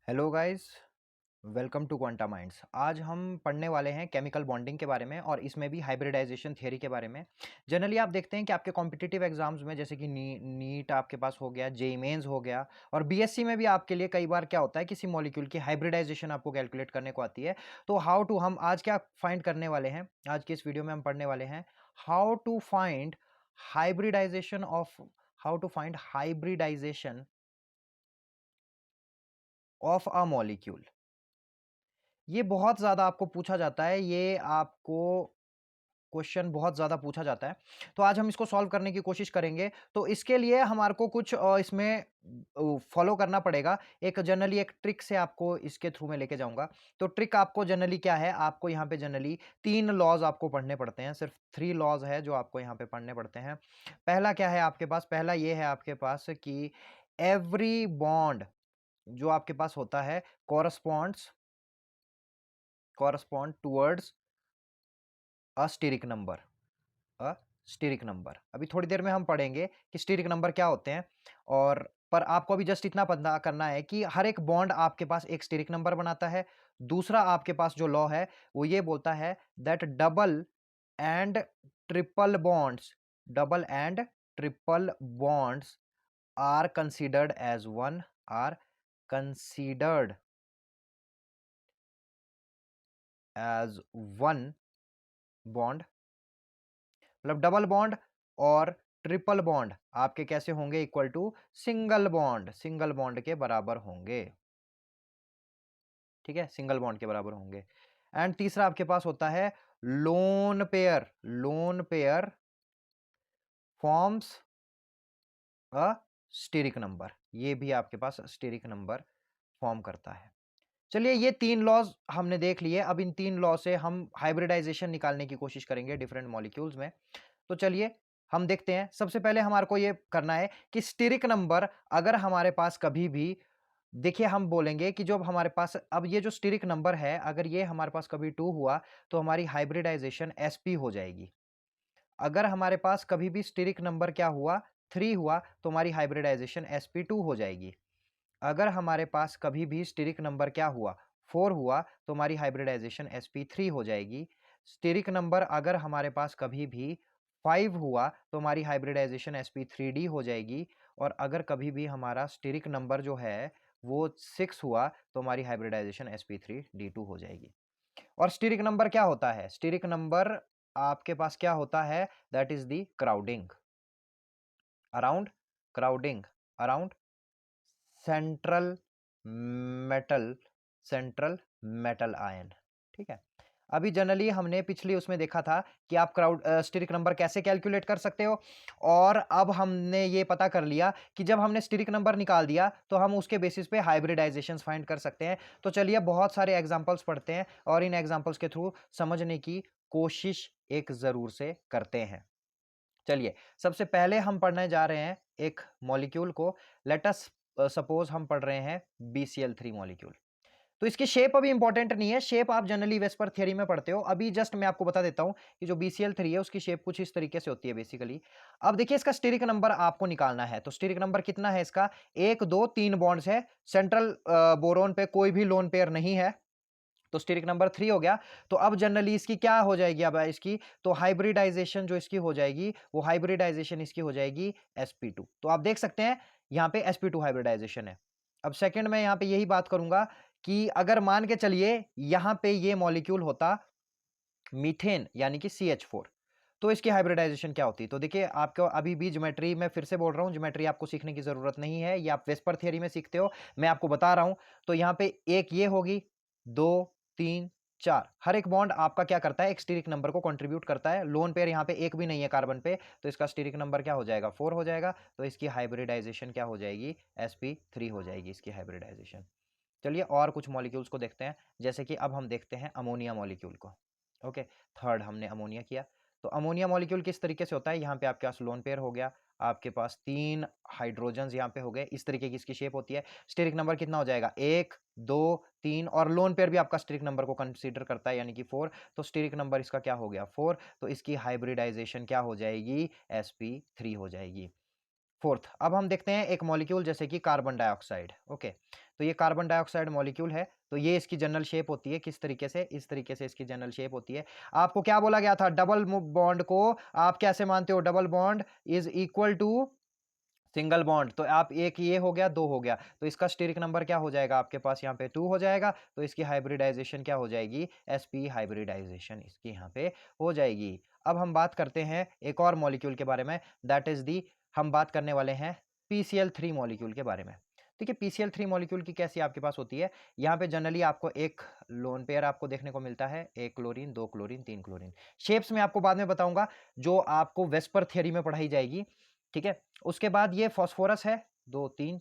Hello guys, welcome to Quanta Minds. आज हम पढ़ने वाले हैं केमिकल बॉन्डिंग के बारे में और इसमें भी हाइब्रिडाइजेशन थ्योरी के बारे में। जनरली आप देखते हैं कि आपके कॉम्पिटिटिव एग्जाम्स में जैसे कि नीट आपके पास हो गया, जेईई मेंस हो गया और बीएससी में भी आपके लिए कई बार क्या होता है, किसी मॉलिक्यूल की हाइब्रिडाइजेशन आपको कैलकुलेट करने को आती है। तो हाउ टू हम आज क्या फाइंड करने वाले हैं, आज की इस वीडियो में हम पढ़ने वाले हैं how to find hybridization of a molecule. ये बहुत ज़्यादा आपको पूछा जाता है, ये आपको क्वेश्चन बहुत ज़्यादा पूछा जाता है। तो आज हम इसको सॉल्व करने की कोशिश करेंगे। तो इसके लिए हमारे को कुछ इसमें फॉलो करना पड़ेगा। एक जनरली एक ट्रिक से आपको इसके थ्रू में लेके जाऊँगा। तो ट्रिक आपको जनरली क्या है, आपको यहाँ पे जनरली 3 लॉज़ आपको पढ़ने पड़ते हैं। सिर्फ 3 लॉज़ है जो आपको यहाँ पे पढ़ने पड़ते हैं। पहला क्या है आपके पास? पहला ये है आपके पास कि एवरी बॉन्ड जो आपके पास होता है correspond towards a steric number. A steric number अभी थोड़ी देर में हम पढ़ेंगे कि स्टेरिक नंबर क्या होते हैं। और पर आपको अभी जस्ट इतना पता करना है कि हर एक बॉन्ड आपके पास एक स्टेरिक नंबर बनाता है। दूसरा आपके पास जो लॉ है वो ये बोलता है that and triple bonds double and triple bonds are considered as one are considered as one bond. मतलब डबल बॉन्ड और ट्रिपल बॉन्ड आपके कैसे होंगे? इक्वल टू सिंगल बॉन्ड के बराबर होंगे। ठीक है, सिंगल बॉन्ड के बराबर होंगे। एंड तीसरा आपके पास होता है lone pair forms a steric number. ये भी आपके पास स्टेरिक नंबर फॉर्म करता है। चलिए, ये 3 लॉज हमने देख लिए। अब इन 3 लॉ से हम हाइब्रिडाइजेशन निकालने की कोशिश करेंगे डिफरेंट मॉलिक्यूल्स में। तो चलिए हम देखते हैं। सबसे पहले हमारे को ये करना है कि स्टेरिक नंबर अगर हमारे पास कभी भी, देखिए हम बोलेंगे कि जो हमारे पास अब ये जो स्टेरिक नंबर है, अगर ये हमारे पास कभी 2 हुआ तो हमारी हाइब्रिडाइजेशन sp हो जाएगी। अगर हमारे पास कभी भी स्टेरिक नंबर क्या हुआ, 3 हुआ, तो हमारी हाइब्रिडाइजेशन sp2 हो जाएगी। अगर हमारे पास कभी भी स्टेरिक नंबर क्या हुआ, 4 हुआ, तो हमारी हाइब्रिडाइजेशन sp3 हो जाएगी। स्टेरिक नंबर अगर हमारे पास कभी भी 5 हुआ तो हमारी हाइब्रिडाइजेशन sp3d हो जाएगी। और अगर कभी भी हमारा स्टेरिक नंबर जो है वो 6 हुआ तो हमारी हाइब्रिडाइजेशन sp3d2 हो जाएगी। और स्टेरिक नंबर क्या होता है? स्टेरिक नंबर आपके पास क्या होता है? That is the around crowding around central metal central metal ion. ठीक है, अभी जनरली हमने पिछली उसमें देखा था कि आप स्टेरिक नंबर कैसे कैलकुलेट कर सकते हो। और अब हमने ये पता कर लिया कि जब हमने स्टेरिक नंबर निकाल दिया तो हम उसके बेसिस पे हाइब्रिडाइजेशन फाइंड कर सकते हैं। तो चलिए बहुत सारे एग्जांपल्स पढ़ते हैं और इन एग्जांपल्स के थ्रू समझने की कोशिश एक जरूर से करते हैं। चलिए, सबसे पहले हम पढ़ने जा रहे हैं एक मॉलिक्यूल को। लेट अस सपोज हम पढ़ रहे हैं BCl3 मॉलिक्यूल। तो इसकी शेप अभी इंपॉर्टेंट नहीं है, शेप आप जनरली वेस्पर थ्योरी में पढ़ते हो। अभी जस्ट मैं आपको बता देता हूं कि जो BCl3 है उसकी शेप कुछ इस तरीके से होती है बेसिकली। अब देखिए, इसका स्टेरिक नंबर आपको निकालना है। तो स्टेरिक नंबर कितना है इसका? 1 2 3 बॉन्ड्स है। सेंट्रल बोरोन पे कोई भी लोन पेयर नहीं है, तो स्टेरिक नंबर 3 हो गया। तो अब जनरली इसकी क्या हो जाएगी? अब इसकी तो हाइब्रिडाइजेशन जो इसकी हो जाएगी, वो हाइब्रिडाइजेशन इसकी हो जाएगी sp2। तो आप देख सकते हैं यहाँ पे sp2 हाइब्रिडाइजेशन है। अब सेकंड में यहाँ पे यही बात करूंगा कि अगर मान के चलिए यहाँ पे ये मॉलिक्यूल होता मीथेन यानी कि CH4, तो इसकी हाइब्रिडाइजेशन क्या होती? तो देखिए, आपको अभी भी ज्योमेट्री में फिर से बोल रहा हूं, ज्योमेट्री आपको सीखने की जरूरत नहीं है, ये आप वेस्पर थियरी में सीखते हो, मैं आपको बता रहा हूं। तो यहाँ पे एक ये होगी, 2 3 4, हर एक बॉन्ड आपका क्या करता है? एक स्टेरिक नंबर को कंट्रीब्यूट करता है। लोन पेयर यहाँ पे एक भी नहीं है कार्बन पे, तो इसका स्टेरिक नंबर क्या हो जाएगा? 4 हो जाएगा। तो इसकी हाइब्रिडाइजेशन क्या हो जाएगी? sp3 हो जाएगी इसकी हाइब्रिडाइजेशन। चलिए और कुछ मॉलिक्यूल्स को देखते हैं, जैसे कि अब हम देखते हैं अमोनिया मॉलिक्यूल को। ओके, थर्ड हमने अमोनिया किया। तो अमोनिया मॉलिक्यूल किस तरीके से होता है? यहाँ पे आपके पास लोन पेयर हो गया, आपके पास 3 हाइड्रोजन यहाँ पे हो गए, इस तरीके की इसकी शेप होती है। स्टेरिक नंबर कितना हो जाएगा? 1 2 3, और लोन पेयर भी आपका स्टेरिक नंबर को कंसीडर करता है यानी कि 4। तो स्टेरिक नंबर इसका क्या हो गया? 4। तो इसकी हाइब्रिडाइजेशन क्या हो जाएगी? sp3 हो जाएगी। फोर्थ, अब हम देखते हैं एक मॉलिक्यूल जैसे कि कार्बन डाइऑक्साइड। ओके, तो ये कार्बन डाइऑक्साइड मॉलिक्यूल है, तो ये इसकी जनरल शेप होती है किस तरीके से, इस तरीके से इसकी जनरल शेप होती है। आपको क्या बोला गया था, डबल बॉन्ड को आप कैसे मानते हो, double bond is equal to single bond, तो आप एक ये हो गया, दो हो गया, तो इसका स्टेरिक नंबर क्या हो जाएगा आपके पास यहाँ पे 2 हो जाएगा, तो इसकी हाइब्रिडाइजेशन क्या हो जाएगी, sp हाइब्रिडाइजेशन इसकी यहाँ पे हो जाएगी। अब हम बात करते हैं एक और मॉलिक्यूल के बारे में, दैट इज दी, हम बात करने वाले हैं PCl3 मॉलिक्यूल के बारे में। ठीक है, PCl3 मॉलिक्यूल की कैसी आपके पास होती है, यहाँ पे जनरली आपको एक लोन पेयर आपको देखने को मिलता है, एक क्लोरीन, दो क्लोरीन, तीन क्लोरीन। शेप्स में आपको बाद में बताऊंगा जो आपको वेस्पर थियरी में पढ़ाई जाएगी। ठीक है, उसके बाद ये फॉस्फोरस है, दो तीन,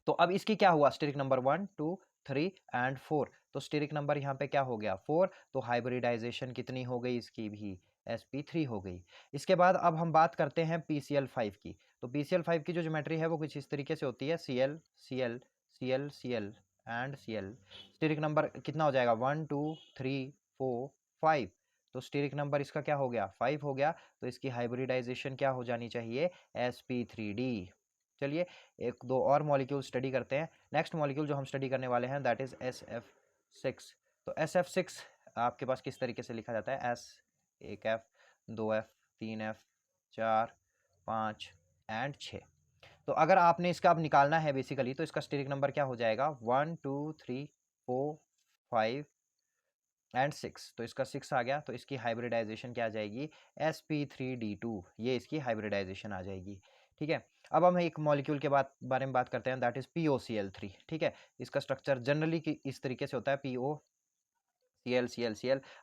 तो अब इसकी क्या हुआ, स्टेरिक नंबर 1 2 3 एंड 4, तो स्टेरिक नंबर यहाँ पे क्या हो गया 4, तो हाइब्रिडाइजेशन कितनी हो गई इसकी भी, sp3 हो गई। इसके बाद अब हम बात करते हैं PCl5 की, तो PCl5 की जो ज्योमेट्री है वो कुछ इस तरीके से होती है, Cl Cl Cl Cl and Cl। Steric number कितना हो जाएगा, 1 2 3 4 5, तो स्टेरिक नंबर इसका क्या हो गया, 5 हो गया, तो इसकी हाइब्रिडाइजेशन क्या हो जानी चाहिए, sp3d। चलिए एक दो और मॉलिक्यूल स्टडी करते हैं। नेक्स्ट मॉलिक्यूल जो हम स्टडी करने वाले हैं दैट इज SF6। तो SF6 आपके पास किस तरीके से लिखा जाता है, S, एक F, दो F, तीन F, चार, पाँच एंड 6। तो अगर आपने इसका अब निकालना है बेसिकली, तो इसका स्टेरिक नंबर क्या हो जाएगा, 1 2 3 4 5 एंड 6, तो इसका 6 आ गया, तो इसकी हाइब्रिडाइजेशन क्या आ जाएगी, sp3d2, ये इसकी हाइब्रिडाइजेशन आ जाएगी। ठीक है, अब हम एक मॉलिक्यूल के बारे में बात करते हैं, दैट इज POCl3। ठीक है, इसका स्ट्रक्चर जनरली इस तरीके से होता है, POCl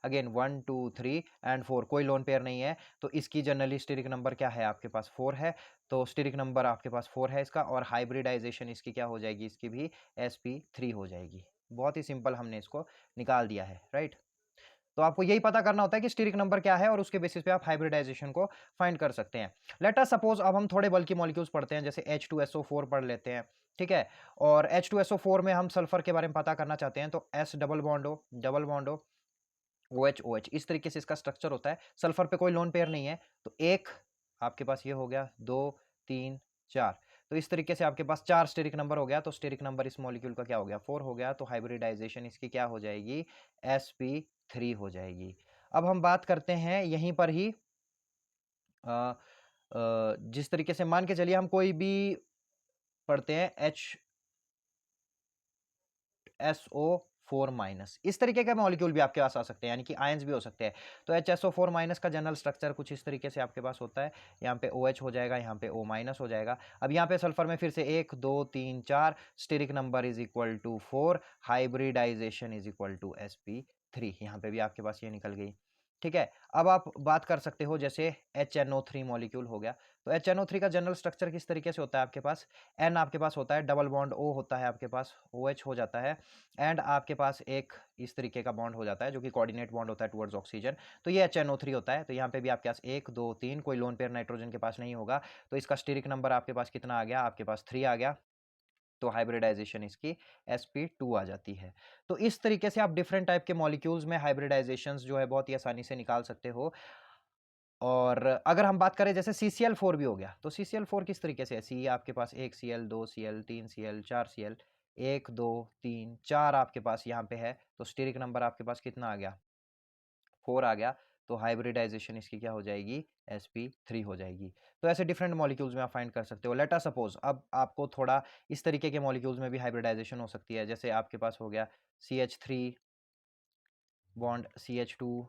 अगेन 1 2 3 एंड 4, कोई लोन पेयर नहीं है, तो इसकी जनरली स्टेरिक नंबर क्या है आपके पास, 4 है, तो स्टेरिक नंबर आपके पास 4 है इसका, और हाइब्रिडाइजेशन इसकी क्या हो जाएगी, इसकी भी sp3 हो जाएगी। बहुत ही सिंपल हमने इसको निकाल दिया है, राइट। तो आपको यही पता करना होता है कि स्टीरिक नंबर क्या है, और उसके बेसिस पे आप हाइब्रिडाइजेशन को फाइंड कर सकते हैं। लेट अस सपोज अब हम थोड़े बल्कि मॉलिक्यूल्स पढ़ते हैं, जैसे H2SO4 पढ़ लेते हैं। ठीक है, और H2SO4 में हम सल्फर के बारे में पता करना चाहते हैं, तो S डबल बॉन्ड हो OH इस तरीके से इसका स्ट्रक्चर होता है। सल्फर पे कोई लोन पेयर नहीं है, तो एक आपके पास ये हो गया, दो तीन चार, तो इस तरीके से आपके पास 4 स्टेरिक नंबर हो गया, तो स्टेरिक नंबर इस मॉलिक्यूल का क्या हो गया, 4 हो गया, तो हाइब्रिडाइजेशन इसकी क्या हो जाएगी, sp3 हो जाएगी। अब हम बात करते हैं यहीं पर ही जिस तरीके से मान के चलिए हम कोई भी पढ़ते हैं HSO4 माइनस, इस तरीके के मॉलिक्यूल भी आपके पास आ सकते हैं, यानी कि आयंस भी हो सकते हैं। तो HSO4 माइनस का जनरल स्ट्रक्चर कुछ इस तरीके से आपके पास होता है, यहाँ पे OH हो जाएगा, यहाँ पे O माइनस हो जाएगा। अब यहाँ पे सल्फर में फिर से 1 2 3 4, steric number is equal to 4, hybridization is equal to sp3, यहाँ पे भी आपके पास ये निकल गई। ठीक है, अब आप बात कर सकते हो जैसे HNO3 मॉलिक्यूल हो गया, तो HNO3 का जनरल स्ट्रक्चर किस तरीके से होता है आपके पास, N आपके पास होता है, डबल बॉन्ड O होता है आपके पास, OH हो जाता है, एंड आपके पास एक इस तरीके का बॉन्ड हो जाता है जो कि कोऑर्डिनेट बॉन्ड होता है टुवर्ड्स ऑक्सीजन, तो ये HNO3 होता है। तो यहाँ पे भी आपके पास 1 2 3, कोई लोन पेयर नाइट्रोजन के पास नहीं होगा, तो इसका स्टेरिक नंबर आपके पास कितना आ गया, आपके पास 3 आ गया, तो हाइब्रिडाइजेशन इसकी sp2 आ जाती है। तो इस तरीके से आप डिफरेंट टाइप के मॉलिक्यूल्स में हाइब्रिडाइजेशंस जो है बहुत ही आसानी से निकाल सकते हो। और अगर हम बात करें जैसे CCl4 भी हो गया, तो CCl4 किस तरीके से है, C आपके पास 1 Cl 2 Cl 3 Cl 4 Cl, 1 2 3 4 आपके पास यहाँ पे है, तो स्टेरिक नंबर आपके पास कितना आ गया, 4 आ गया, तो हाइब्रिडाइजेशन इसकी क्या हो जाएगी, sp3 हो जाएगी। तो ऐसे डिफरेंट मॉलिक्यूल्स में आप फाइंड कर सकते हो। लेट अस सपोज अब आपको थोड़ा इस तरीके के मॉलिक्यूल्स में भी हाइब्रिडाइजेशन हो सकती है, जैसे आपके पास हो गया CH3 bond CH2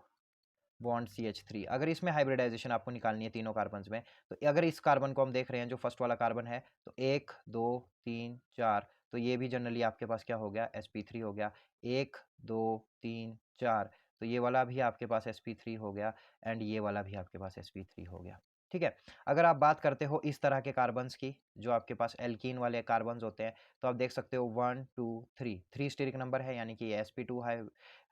bond CH3, अगर इसमें हाइब्रिडाइजेशन आपको निकालनी है तीनों कार्बन में, तो अगर इस कार्बन को हम देख रहे हैं जो फर्स्ट वाला कार्बन है, तो 1 2 3 4, तो ये भी जनरली आपके पास क्या हो गया, sp3 हो गया, 1 2 3 4, तो ये वाला भी आपके पास sp3 हो गया, एंड ये वाला भी आपके पास sp3 हो गया। ठीक है, अगर आप बात करते हो इस तरह के कार्बन्स की जो आपके पास एल्कीन वाले कार्बन्स होते हैं, तो आप देख सकते हो 1 2 3 स्टेरिक नंबर है, यानी कि ये sp2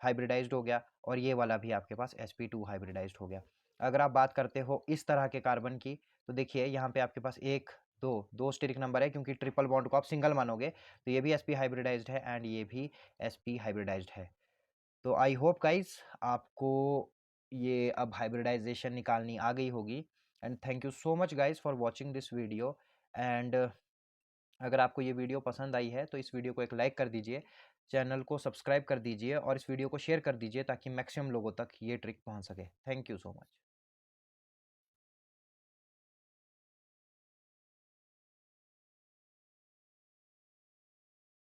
हाइब्रिडाइज्ड हो गया, और ये वाला भी आपके पास sp2 हाइब्रिडाइज्ड हो गया। अगर आप बात करते हो इस तरह के कार्बन की, तो देखिए यहाँ पे आपके पास एक दो स्टेरिक नंबर है, क्योंकि ट्रिपल बॉन्ड को आप सिंगल मानोगे, तो ये भी sp हाइब्रिडाइज्ड है एंड ये भी sp हाइब्रिडाइज्ड है। तो आई होप गाइस आपको ये अब हाइब्रिडाइजेशन निकालनी आ गई होगी, and thank you so much guys for watching this video. And अगर आपको ये वीडियो पसंद आई है तो इस वीडियो को एक लाइक कर दीजिए, चैनल को सब्सक्राइब कर दीजिए और इस वीडियो को शेयर कर दीजिए ताकि मैक्सिमम लोगों तक ये ट्रिक पहुंच सके। Thank you so much.